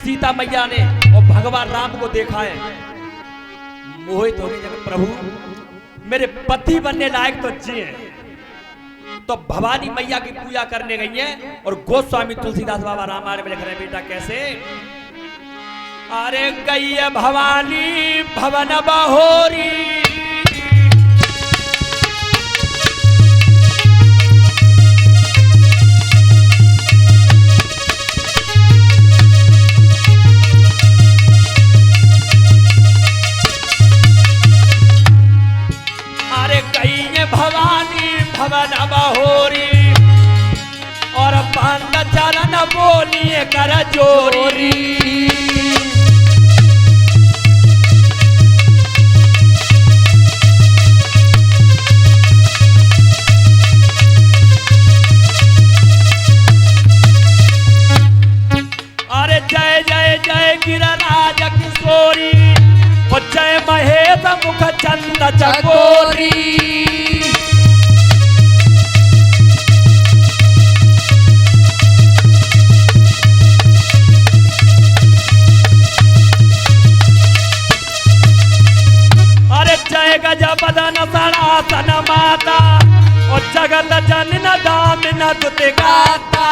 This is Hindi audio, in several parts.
सीता मैया ने और भगवान राम को देखा है, मोहित हो गई। जब प्रभु मेरे पति बनने लायक तो जी हैं, तो भवानी मैया की पूजा करने गई हैं। और गोस्वामी तुलसीदास बाबा रामायण में लिख रहे हैं, बेटा कैसे? अरे गई भवानी भवन बहोरी, भवानी भवन बहोरी, और बंद चरण बोलिए कर जोरी। अरे जय जय जय गिरिराज किशोरी, और जय महेश मुख चंद चकोरी। जय गजबदन सनातन माता, और जगत जनन दामिन दुत गाता।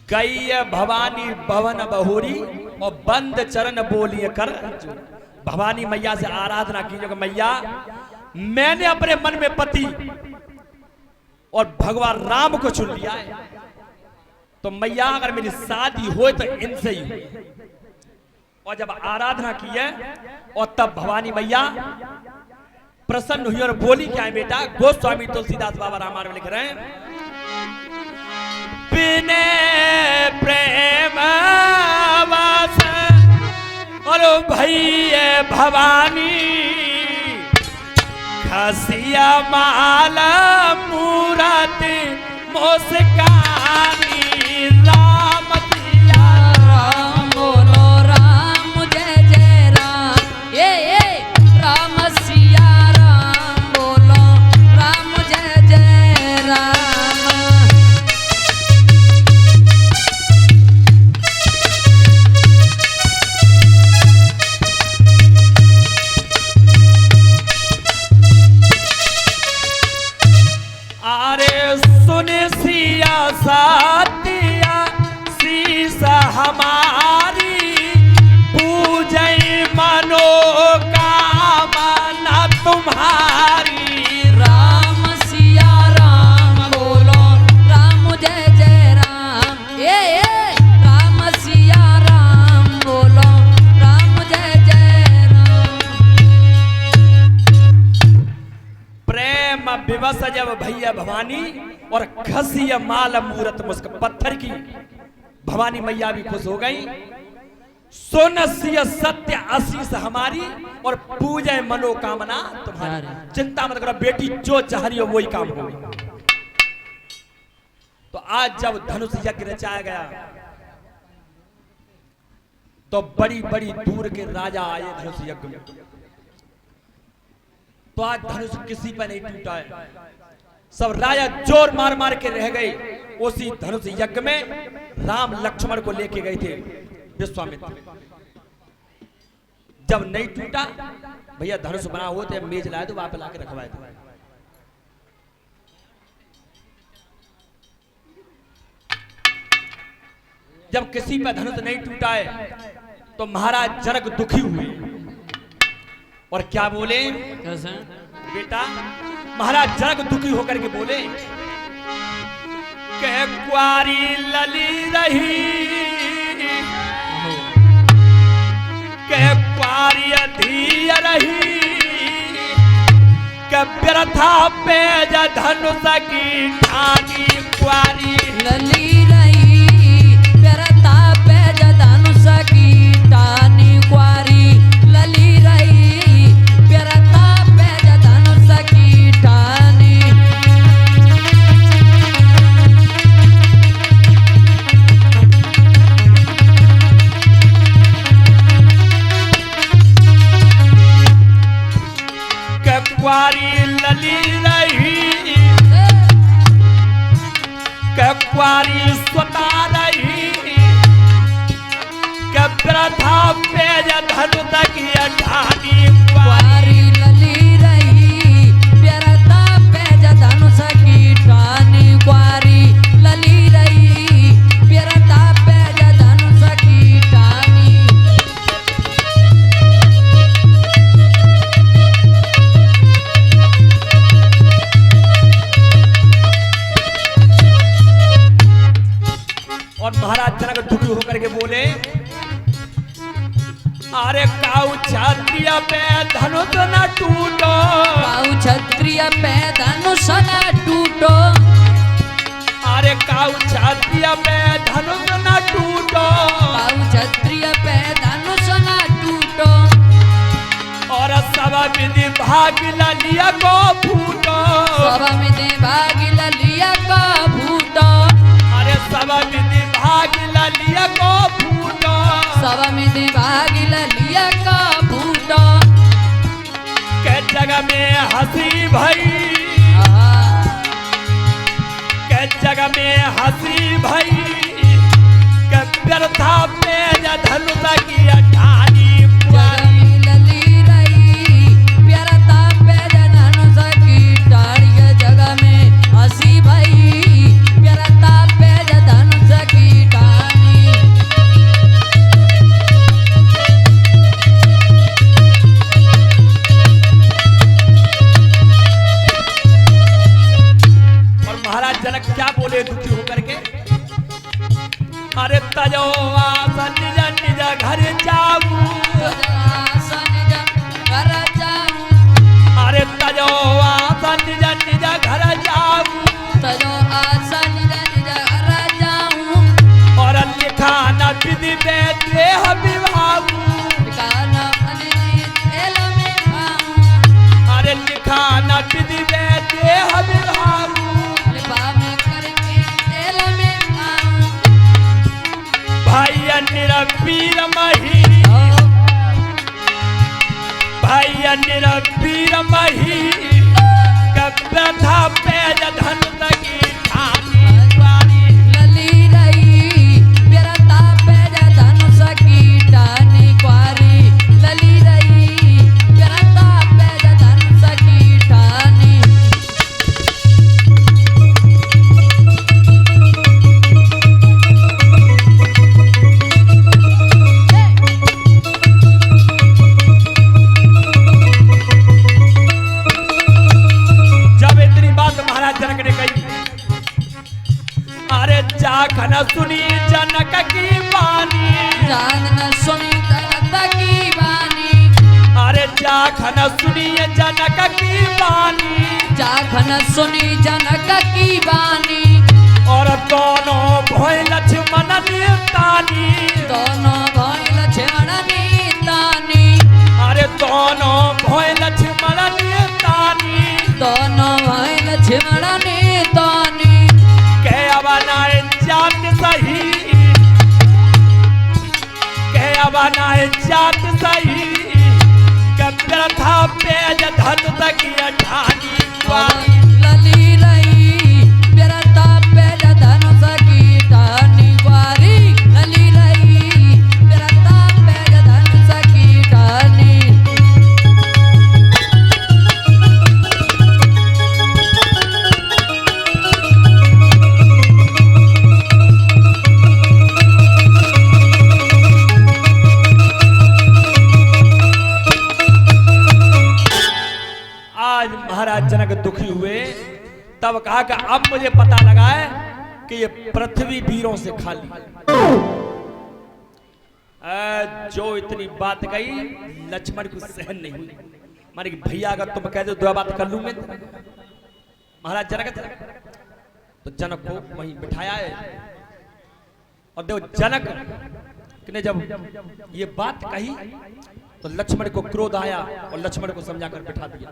गई भवानी भवन बहोरी, और बंद चरण बोलिए कर। भवानी मैया से आराधना कीजिए, मैया मैंने अपने मन में पति और भगवान राम को चुन लिया है, तो मैया अगर मेरी शादी हो तो इनसे ही। और जब आराधना की है, और तब भवानी मैया प्रसन्न हुई और बोली क्या है बेटा? गोस्वामी तुलसीदास बाबा रामायण में लिख रहे हैं, बिने प्रेम वास और भैया भवानी, खसिया माला मूरति मुस्कानी। राम सिया राम बोलो राम जय जय राम, ये राम सिया राम बोलो राम जय जय राम। सातिया शीसा हमारी, पूजय मनोकामना तुम्हारी। राम सिया राम बोलो राम जय जय राम, ये राम सिया राम बोलो राम जय जय राम। प्रेम विवश जब भैया भवानी, और घसिया माल मूरत मुस्क पत्थर की भवानी मैया भी खुश हो गई। सोनसिया सत्य आशीष हमारी, और पूजय मनोकामना तुम्हारी। चिंता मत करो बेटी, जो चाह रही हो वही काम होगा। तो आज जब धनुष यज्ञ रचाया गया, तो बड़ी बड़ी दूर के राजा आए धनुष यज्ञ में। तो आज धनुष किसी पर नहीं टूटा है, सब राजा जोर मार मार के रह गए। उसी धनुष यज्ञ में राम लक्ष्मण को लेके गए थे विश्वामित्र। जब नहीं टूटा, भैया धनुष बना हुआ थे, मेज लाए तो वहां पे लाके रखवाए थे। जब किसी पर धनुष नहीं टूटा है, तो महाराज जनक दुखी हुए, और क्या बोले? बेटा महाराज जनक दुखी होकर के बोले, कह क्वारी लली रही, कह क्वारी अधीर रही, कह व्यर्था पे धनुष की ठानी। क्वारी लली रही, व्यर्था पे धनुष की ठानी। क्वारी लली रही, व्यर्था पे धनुष की ठानी। क्वारी लली रही के क्वारी स्वता रही के प्रथा पे धनु तक ढानी क्वारी लली रही व्यरता पे धनुष की ठानी क्वारी लली रही व्यरता पे धनुष की ठानी और महाराज जनक दुखी होकर के बोले अरे काऊ क्षत्रिय पे धनुष न टूटो काऊ क्षत्रिय पे धनुष न टूटो अरे काऊ क्षत्रिय पे धनुष न टूटो काऊ क्षत्रिय पे धनुष न टूटो और सब विधि भाग लिया को फूटो सब विधि भाग लिया को फूटो अरे सब विधि भाग लिया को फूटो सब विधि भाग लिया को फूटो के जगह में हंसी भई के जगह में हंसी भई के व्यर्था पे धनुष की ठानी जगमी लली रही व्यरता पे धनुष की ठानी जगह में हंसी भई व्यरता पे धनुष की ठानी और महाराज जनक क्या बोले दुखी होकर के अरे तजो आसन निज निज घर जाऊ अरे तजो आसन निज निज घर जाऊ और लिखा न विधि में देह विभाऊ अरे लिखा न विधि में देह विभाऊ भाई निरपीर मही भाई निरपीर मही कथा पे धनुष की ठानी वाली लली रही व्यरता पे धनुष की ठानी क्वारी लली रही व्यरता पे धनुष की ठानी जब इतनी बात महाराज जनक ने कही अरे जाखन सुनी जनक की वाणी जान न सुनी जनता की वाणी अरे जाखन सुनी जनक की वाणी जाखन सुनी जनक की वाणी और दोनों भय लक्ष्मण तानी दोनों भाई लक्ष्मण नीतानी अरे दोनों भय लक्ष्मण तानी दोनों भाई लक्ष्मण नीतानी के अबनाए जात सही के अबनाए जात सही कथा पे धनुष की ठानी वाली लली रही व्यरता पे धनुष की ठानी क्वारी लली रही व्यरता पे धनुष की ठानी आज महाराज जनक दुखी हुए तब कहा कि अब मुझे पता लगा है कि ये पृथ्वी वीरों से खाली जो इतनी बात कही लक्ष्मण को सहन नहीं हुई माने कि भैया अगर तुम कह दो बात कर लूं मैं महाराज जनक तो जनक को वहीं बिठाया है और देखो जनक ने जब ये बात कही तो लक्ष्मण को क्रोध आया और लक्ष्मण को समझाकर बिठा दिया।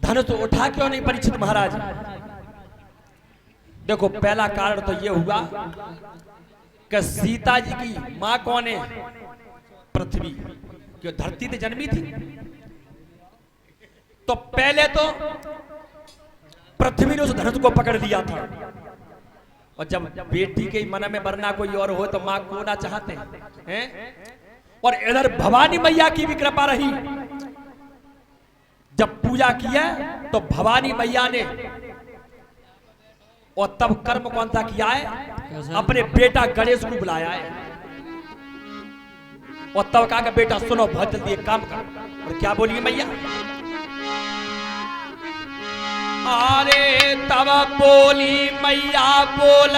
धनुष तो उठा क्यों नहीं परीक्षित महाराज? देखो पहला कारण तो ये हुआ कि सीता जी की मां कौन है? पृथ्वी, जो धरती पे जन्मी थी तो पहले तो पृथ्वी ने उस धनुष को पकड़ लिया था, और जब बेटी के मन में वरना कोई और हो तो मां को ना चाहते हैं। और इधर भवानी मैया की भी कृपा रही, जब पूजा किया तो भवानी मैया ने, और तब कर्म कौन सा किया है, अपने बेटा गणेश को बुलाया है, और तब कहा कि बेटा सुनो बहुत जल्दी एक काम कर। और क्या बोलिए मैया, अरे तब बोली मैया बोल,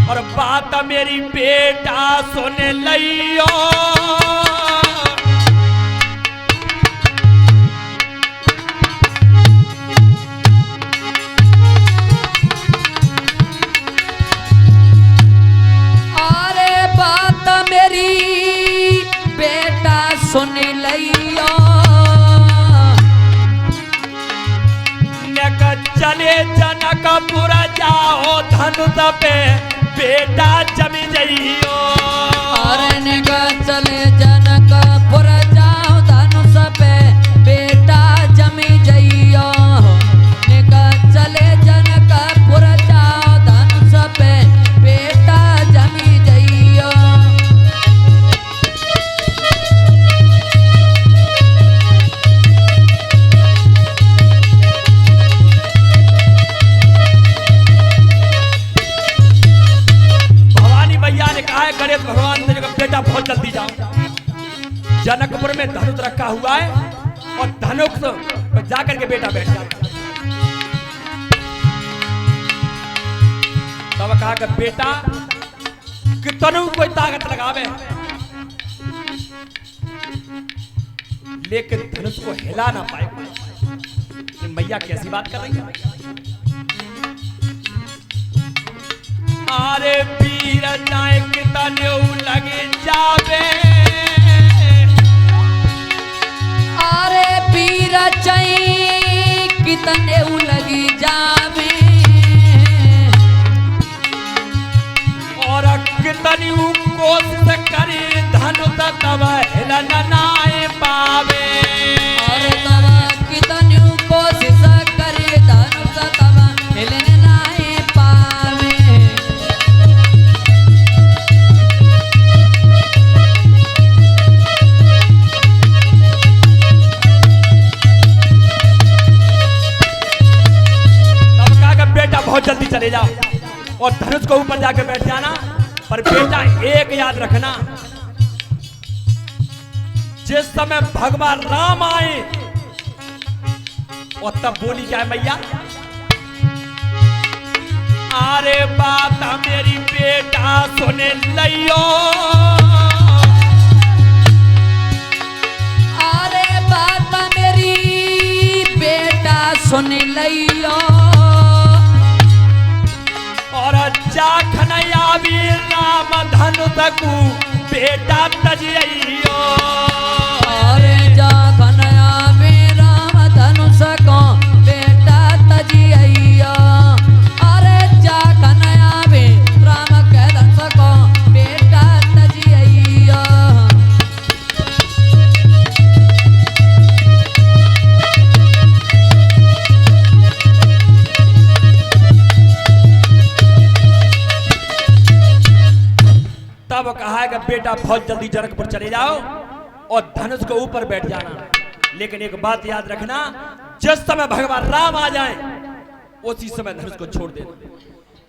और बात मेरी बेटा सुन लियो, अरे बात मेरी बेटा सुन लियो, चले जनकपुर जाओ धनुष पे बेटा जमी जइयो, अरे निका चले जनकपुर जाओ धनुष पे बेटा जमी जइयो, निका चले जनकपुर जाओ धनुष पे बेटा जमी जइयो। गणेश भगवान ने कहा बेटा बहुत जल्दी जाओ, जनकपुर में धनुष रखा हुआ है, और धनुष पर जाकर के बेटा बैठ जाता। तब कहा कि बेटा कितनों कोई ताकत लगावे, लेकिन धनुष को हिला ना पाए। कि मैया कैसी बात कर रही है, अरे वीर जाए कितने लगे जावे, अरे वीर जाए कितने लगी जावे, और कितनी कोशिश करे धनुष तब हिलन नाए पावे, अरे तब कितनी कोशिश करे धनुष तब हिलन नाए पावे। बहुत जल्दी चले जाओ और धनुष को ऊपर जाके बैठ जाना, पर बेटा एक याद रखना, जिस समय भगवान राम आए, और तब बोली क्या है मैया, अरे बात मेरी बेटा सुन लियो, अरे बात मेरी बेटा सुन लियो, और जाखन आवी राम धनुष को बेटा तजियो, अरे जाखन आवी राम धनुष को बेटा तजियो, अरे जाखन आवी राम के धनुष को बेटा तजियो। तब कहा है कि बेटा बहुत जल्दी जनकपुर चले जाओ और धनुष को ऊपर बैठ जाना, लेकिन एक बात याद रखना, जिस समय भगवान राम आ जाए उसी समय धनुष को छोड़ देना।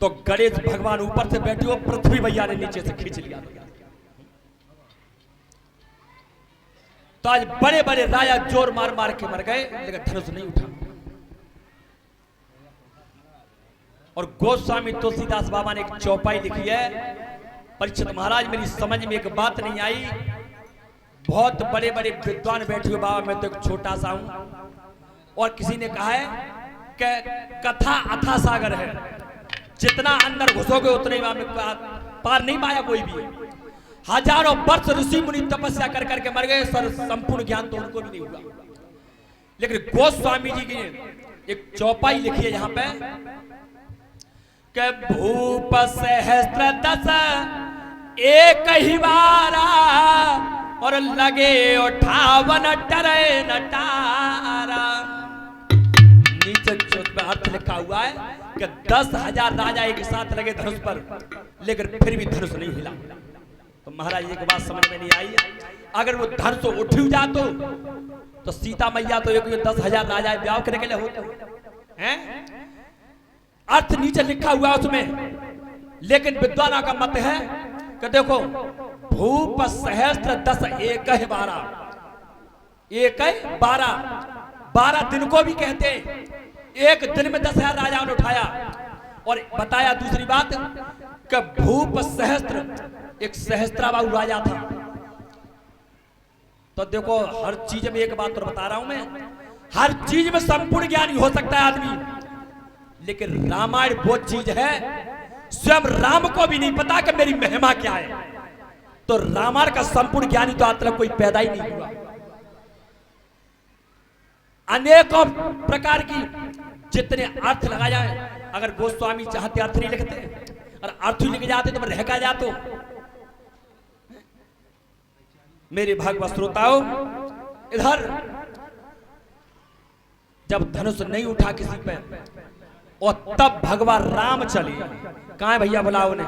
तो गणेश भगवान ऊपर से बैठे हो, पृथ्वी मैया ने नीचे से खींच लिया। तो आज बड़े बड़े राजा जोर मार मार के मर गए, लेकिन धनुष नहीं उठा। और गोस्वामी तुलसीदास बाबा ने एक चौपाई लिखी है, परीक्षित महाराज मेरी समझ में एक बात नहीं आई, बहुत बड़े बड़े विद्वान बैठे हुए बाबा, मैं तो एक छोटा सा हूं। और किसी ने कहा है कि कथा अथा सागर है, जितना अंदर घुसोगे उतने में पार नहीं पाया कोई भी। हजारों वर्ष ऋषि मुनि तपस्या कर करके मर गए, सर संपूर्ण ज्ञान तो उनको भी नहीं हुआ। लेकिन गोस्वामी जी की एक चौपाई लिखी है यहाँ पे कि भूप सहस्त्र दस एक ही बारा और लगे उठावन डरे नटारा। नीचे चोट में अर्थ लिखा हुआ है कि 10,000 राजा एक साथ लगे धनुष पर, लेकिन फिर भी धनुष नहीं हिला। तो महाराज एक बात समझ में नहीं आई, अगर वो धनुष उठ जा तो सीता मैया तो एक 10,000 राजा ब्याह करने के लिए होते हैं। अर्थ नीचे लिखा हुआ उसमें, लेकिन विद्वानों का मत है कि देखो भूप सहस्त्र 10 एक 12, एक 12 दिन को भी कहते, एक दिन में 10,000 राजाओं ने उठाया। और बताया दूसरी बात कि भूप सहस्त्र एक सहस्त्राबाहु राजा था। तो देखो हर चीज में एक बात तो बता रहा हूं मैं, हर चीज में संपूर्ण ज्ञानी हो सकता है आदमी, लेकिन रामायण वो चीज है स्वयं राम को भी नहीं पता कि मेरी महिमा क्या है। तो रामायण का संपूर्ण ज्ञानी तो आज तक कोई पैदा ही नहीं हुआ। अनेकों प्रकार की जितने अर्थ लगा जाए, अगर गोस्वामी चाहते अर्थ नहीं लिखते, और अर्थ ही लिख जाते तो रह का जातो। मेरे भागवत श्रोताओं, इधर जब धनुष नहीं उठा किसी पे, और तब भगवान राम चले, कहां है भैया बुलाओ ने।